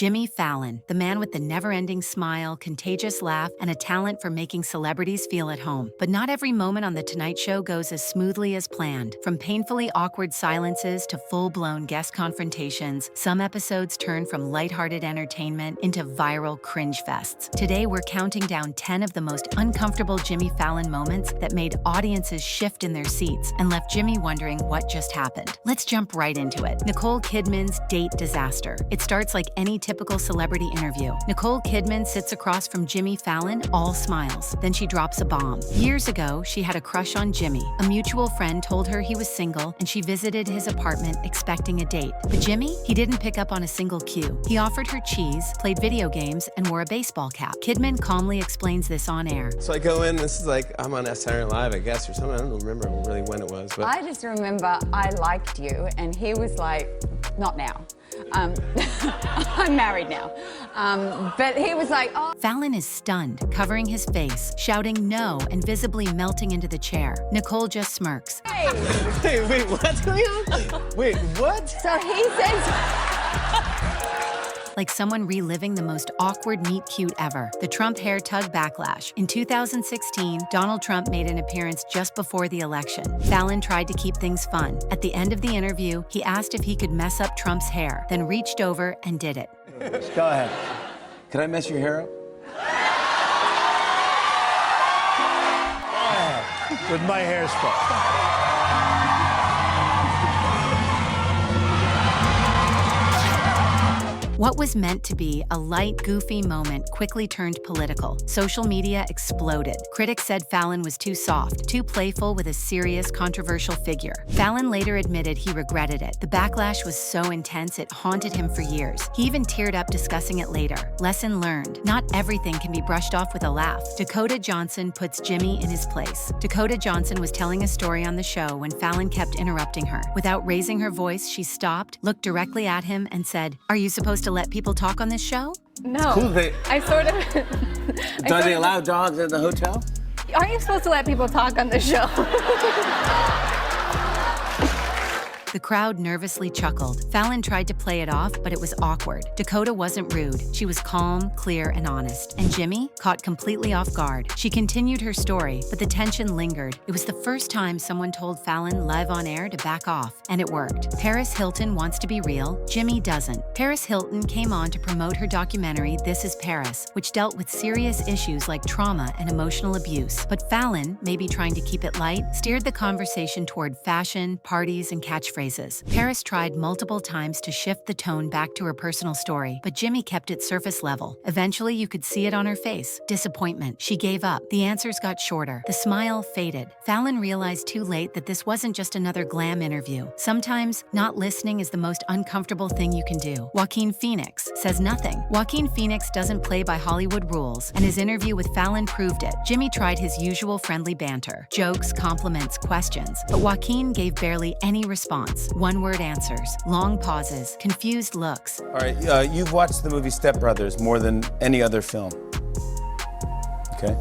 Jimmy Fallon, the man with the never-ending smile, contagious laugh, and a talent for making celebrities feel at home. But not every moment on The Tonight Show goes as smoothly as planned. From painfully awkward silences to full-blown guest confrontations, some episodes turn from lighthearted entertainment into viral cringe fests. Today, we're counting down 10 of the most uncomfortable Jimmy Fallon moments that made audiences shift in their seats and left Jimmy wondering what just happened. Let's jump right into it. Nicole Kidman's date disaster. It starts like any typical celebrity interview. Nicole Kidman sits across from Jimmy Fallon, all smiles. Then she drops a bomb. Years ago, she had a crush on Jimmy. A mutual friend told her he was single, and she visited his apartment expecting a date. But Jimmy, he didn't pick up on a single cue. He offered her cheese, played video games, and wore a baseball cap. Kidman calmly explains this on air. So I go in, this is like, I'm on Saturday Night Live, I guess, or something. I don't remember really when it was. But I just remember I liked you, and he was like, not now. I'm married now. But he was like, oh. Fallon is stunned, covering his face, shouting no and visibly melting into the chair. Nicole just smirks. Hey. Hey, wait, what's going on? Wait, what? So he says... Like someone reliving the most awkward meet-cute ever, the Trump hair tug backlash. In 2016, Donald Trump made an appearance just before the election. Fallon tried to keep things fun. At the end of the interview, he asked if he could mess up Trump's hair, then reached over and did it. Go ahead. Can I mess your hair up? With my hairspray. What was meant to be a light, goofy moment quickly turned political. Social media exploded. Critics said Fallon was too soft, too playful with a serious, controversial figure. Fallon later admitted he regretted it. The backlash was so intense it haunted him for years. He even teared up discussing it later. Lesson learned. Not everything can be brushed off with a laugh. Dakota Johnson puts Jimmy in his place. Dakota Johnson was telling a story on the show when Fallon kept interrupting her. Without raising her voice, she stopped, looked directly at him, and said, "Are you supposed to let people talk on this show?" No. Cool, I sort of... Do they allow dogs at the hotel? Aren't you supposed to let people talk on the show? The crowd nervously chuckled. Fallon tried to play it off, but it was awkward. Dakota wasn't rude. She was calm, clear, and honest. And Jimmy, caught completely off guard. She continued her story, but the tension lingered. It was the first time someone told Fallon live on air to back off, and it worked. Paris Hilton wants to be real. Jimmy doesn't. Paris Hilton came on to promote her documentary, This Is Paris, which dealt with serious issues like trauma and emotional abuse. But Fallon, maybe trying to keep it light, steered the conversation toward fashion, parties, and catchphrases. Paris tried multiple times to shift the tone back to her personal story, but Jimmy kept it surface level. Eventually, you could see it on her face. Disappointment. She gave up. The answers got shorter. The smile faded. Fallon realized too late that this wasn't just another glam interview. Sometimes, not listening is the most uncomfortable thing you can do. Joaquin Phoenix says nothing. Joaquin Phoenix doesn't play by Hollywood rules, and his interview with Fallon proved it. Jimmy tried his usual friendly banter. Jokes, compliments, questions. But Joaquin gave barely any response. One-word answers, long pauses, confused looks. All right, you've watched the movie Step Brothers more than any other film. Okay.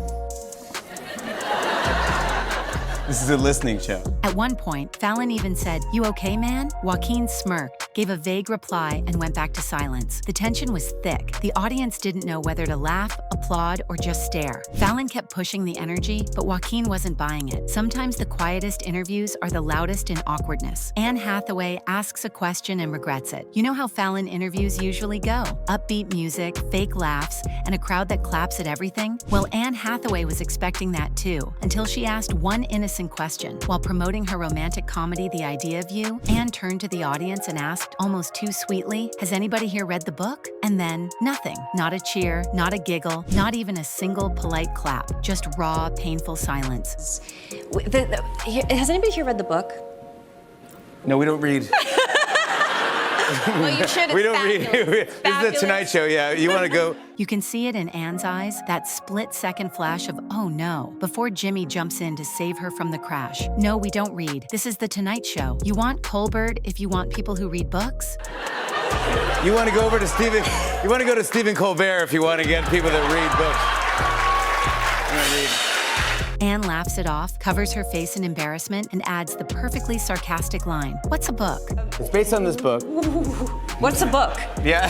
This is a listening show. At one point, Fallon even said, "You okay, man?" Joaquin smirked, gave a vague reply, and went back to silence. The tension was thick. The audience didn't know whether to laugh, applaud, or just stare. Fallon kept pushing the energy, but Joaquin wasn't buying it. Sometimes the quietest interviews are the loudest in awkwardness. Anne Hathaway asks a question and regrets it. You know how Fallon interviews usually go? Upbeat music, fake laughs, and a crowd that claps at everything? Well, Anne Hathaway was expecting that too, until she asked one innocent question. While promoting her romantic comedy, The Idea of You, Anne turned to the audience and asked, almost too sweetly, "Has anybody here read the book?" And then, nothing. Not a cheer, not a giggle, not even a single polite clap. Just raw, painful silence. Has anybody here read the book? No, we don't read. Well, you should. We don't read. This is the Tonight Show, yeah. You want to go? You can see it in Anne's eyes, that split-second flash of, oh no, before Jimmy jumps in to save her from the crash. No, we don't read. This is the Tonight Show. You want Colbert if you want people who read books? You want to go over to Stephen? You want to go to Stephen Colbert if you want to get people that read books? You want to read? Anne laughs it off, covers her face in embarrassment, and adds the perfectly sarcastic line, "What's a book?" It's based on this book. What's a book? Yeah.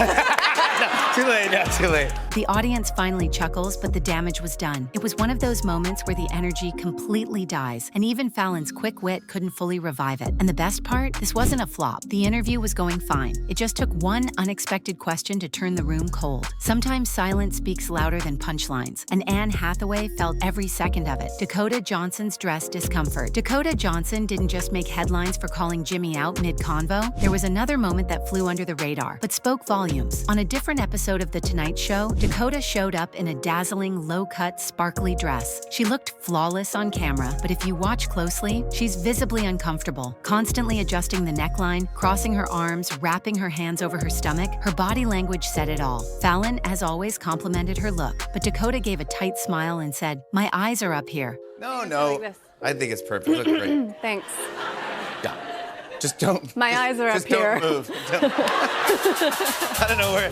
Too late, not too late. The audience finally chuckles, but the damage was done. It was one of those moments where the energy completely dies, and even Fallon's quick wit couldn't fully revive it. And the best part? This wasn't a flop. The interview was going fine. It just took one unexpected question to turn the room cold. Sometimes silence speaks louder than punchlines, and Anne Hathaway felt every second of it. Dakota Johnson's dress discomfort. Dakota Johnson didn't just make headlines for calling Jimmy out mid-convo. There was another moment that flew under the radar, but spoke volumes. On a different episode of The Tonight Show, Dakota showed up in a dazzling, low-cut, sparkly dress. She looked flawless on camera, but if you watch closely, she's visibly uncomfortable, constantly adjusting the neckline, crossing her arms, wrapping her hands over her stomach. Her body language said it all. Fallon, as always, complimented her look, but Dakota gave a tight smile and said, "My eyes are up here." No. like this. I think it's perfect. You look great. Thanks. Yeah. Just don't. My eyes are up just here. Don't move. I don't know where.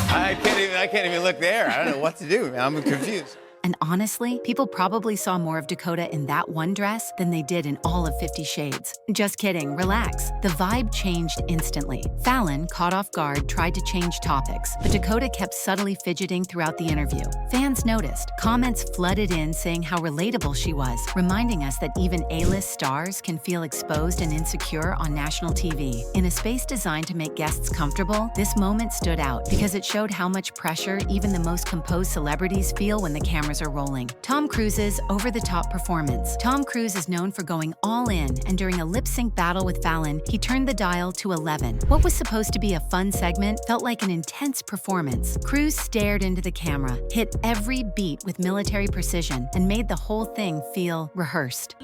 I can't even look there. I don't know what to do, man. I'm confused. And honestly, people probably saw more of Dakota in that one dress than they did in all of 50 Shades. Just kidding, relax. The vibe changed instantly. Fallon, caught off guard, tried to change topics, but Dakota kept subtly fidgeting throughout the interview. Fans noticed. Comments flooded in saying how relatable she was, reminding us that even A-list stars can feel exposed and insecure on national TV. In a space designed to make guests comfortable, this moment stood out because it showed how much pressure even the most composed celebrities feel when the cameras are rolling. Tom Cruise's over-the-top performance. Tom Cruise is known for going all in, and during a lip-sync battle with Fallon, he turned the dial to 11. What was supposed to be a fun segment felt like an intense performance. Cruise stared into the camera, hit every beat with military precision, and made the whole thing feel rehearsed.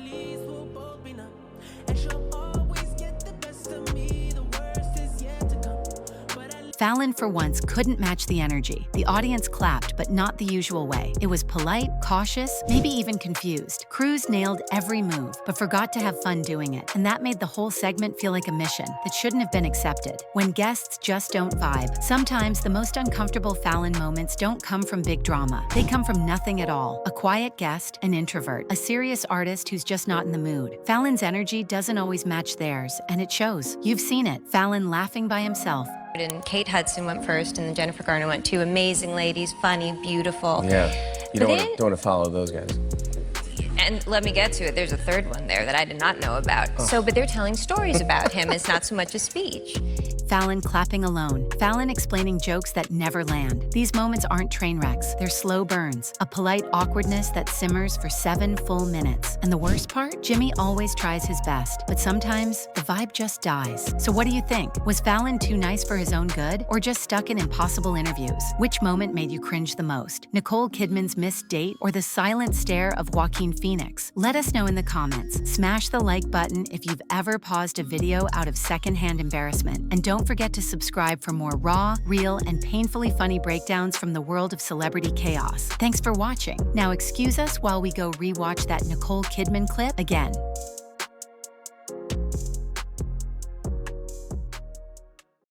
Fallon, for once, couldn't match the energy. The audience clapped, but not the usual way. It was polite, cautious, maybe even confused. Cruise nailed every move, but forgot to have fun doing it, and that made the whole segment feel like a mission that shouldn't have been accepted. When guests just don't vibe, sometimes the most uncomfortable Fallon moments don't come from big drama. They come from nothing at all. A quiet guest, an introvert, a serious artist who's just not in the mood. Fallon's energy doesn't always match theirs, and it shows. You've seen it. Fallon laughing by himself. And Kate Hudson went first, and then Jennifer Garner went. Two amazing ladies, funny, beautiful. Yeah. You But don't want to follow those guys. And let me get to it. There's a third one there that I did not know about. But they're telling stories about him. It's not so much a speech. Fallon clapping alone. Fallon explaining jokes that never land. These moments aren't train wrecks. They're slow burns. A polite awkwardness that simmers for 7 full minutes. And the worst part? Jimmy always tries his best, but sometimes the vibe just dies. So what do you think? Was Fallon too nice for his own good, or just stuck in impossible interviews? Which moment made you cringe the most? Nicole Kidman's missed date, or the silent stare of Joaquin Phoenix? Let us know in the comments. Smash the like button if you've ever paused a video out of secondhand embarrassment. And don't forget to subscribe for more raw, real, and painfully funny breakdowns from the world of celebrity chaos. Thanks for watching. Now excuse us while we go rewatch that Nicole Kidman clip again.